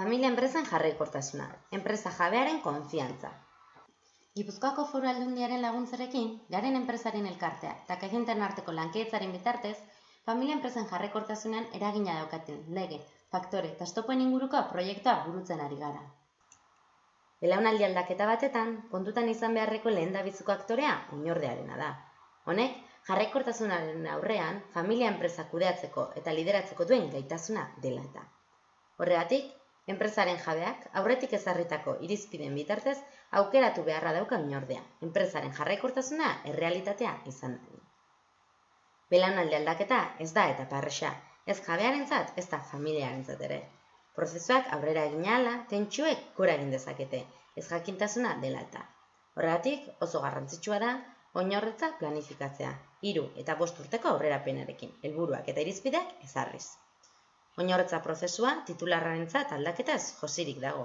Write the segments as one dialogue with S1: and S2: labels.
S1: Familia enpresen jarraikortasuna, enpresa jabearen konfiantza. Gipuzkoako Foru Aldundiaren laguntzarekin, Garen enpresaren elkartea eta KGINTaren arteko lankidetzaren bitartez, familia enpresen jarraikortasunean eragina daukaten lege, faktore eta oztopoen inguruko proiektua burutzen ari gara. Belaunaldi aldaketa batetan, kontutan izan beharreko lehendabiziko aktorea oinordearena da. Honek, jarraikortasunaren aurrean, familia enpresa kudeatzeko eta lideratzeko duen gaitasuna dela eta. Horregatik, enpresaren jabeak aurretik ezarritako irizpideen bitartez aukeratu beharra dauka oinordea, enpresaren jarraikortasuna errealitatea izan dadin. Belaunaldi aldaketa ez da eta parresa, ez jabearentzat, ez da familiarentzat ere. Prozesuak aurrera egin ahala, tentsioek gora egin dezakete, ez jakintasuna dela eta. Horregatik, oso garrantzitsua da oinordetza planifikatzea, 3 eta 5 urteko aurrerapenarekin, helburuak eta irizpideak ezarriz. Oinordetza prozesua titularrarentzat aldaketaz josirik dago.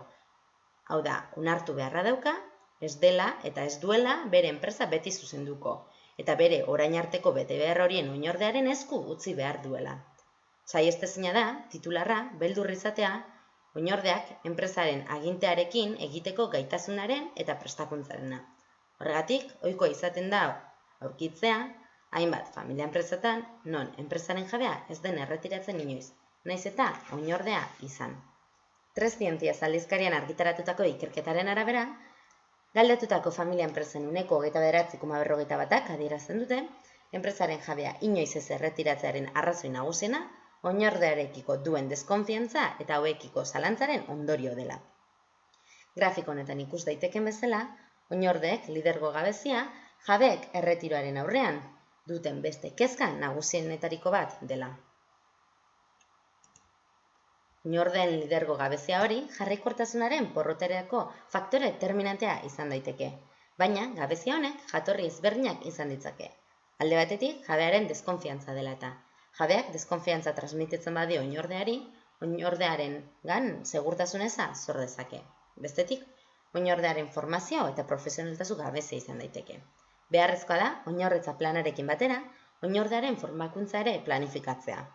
S1: Hau da, onartu beharra dauka, ez dela eta ez duela bere enpresa beti zuzenduko, eta bere orain arteko betebehar horien oinordearen esku utzi behar duela. Saihestezina da, titularra, beldur izatea, oinordeak enpresaren agintearekin egiteko gaitasunaren eta prestakuntzarena. Horregatik, ohikoa izaten da aurkitzea, hainbat familia enpresetan, non enpresaren jabea ez den erretiratzen inoiz, naiz eta oinordea izan. 3 Zientziaz aldizkarian argitaratutako ikerketaren arabera, galdetutako familia enpresen 29,41%ak adierazten dute, enpresaren jabea inoiz ez erretiratzearen arrazoi nagusiena, oinordearekiko duen deskonfiantza eta hauekiko zalantzaren ondorio dela. Grafiko honetan ikus daiteken bezala, oinordeek lidergo gabezia jabeek erretiroaren aurrean duten beste kezka nagusienetariko bat dela. Oinordeen lidergo gabezia hori jarraikortasunaren porroterako faktore determinantea izan daiteke, baina gabezia honek jatorri ezberdinak izan ditzake. Alde batetik, jabearen deskonfiantza dela eta. Jabeak deskonfiantza transmititzen badio oinordeari, oinordearen segurtasun eza zor dezake. Bestetik, oinordearen formazio eta profesionaltasun gabezia izan daiteke. Beharrezkoa da, oinordetza planarekin batera, oinordearen formakuntza ere planifikatzea.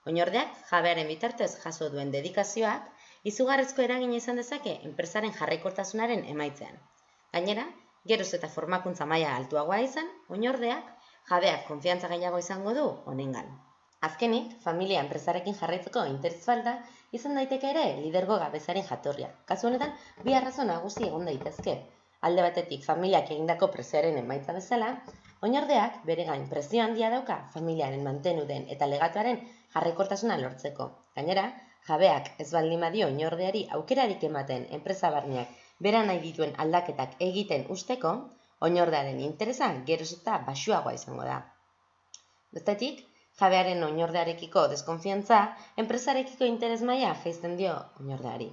S1: Oinordeak jabearen bitartez jaso duen dedikazioak izugarrizko eragina izan dezake enpresaren jarraikortasunaren emaitzean. Gainera, geroz eta formakuntza maila altuagoa izan, oinordeak jabeak konfiantza gehiago izango du honengan. Azkenik, familia enpresarekin jarraitzeko interes falta izan daiteke ere lidergo gabezaren jatorria. Kasu honetan, 2 arrazoi nagusi egon daitezke. Alde batetik, familiak egindako presioaren emaitza bezala, oinordeak bere gain presio handia dauka familiaren mantenuden eta legatuaren jarraikortasuna lortzeko. Gainera, jabeak ez baldin badio oinordeari aukerarik ematen enpresa barneak bera nahi dituen aldaketak egiten usteko, oinordearen interesa geroz eta baxuagoa izango da. Bestetik, jabearen oinordearekiko deskonfiantza, enpresarekiko interes maila jaisten dio oinordeari.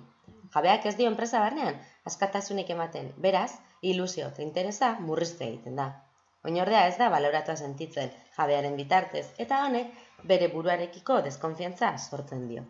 S1: Jabeak ez dio enpresa barnean askatasunik ematen, beraz, ilusio eta interesa murriztu egiten da. Oinordea ez da baloratua sentitzen jabearen bitartez, eta honek bere buruarekiko deskonfiantza sortzen dio.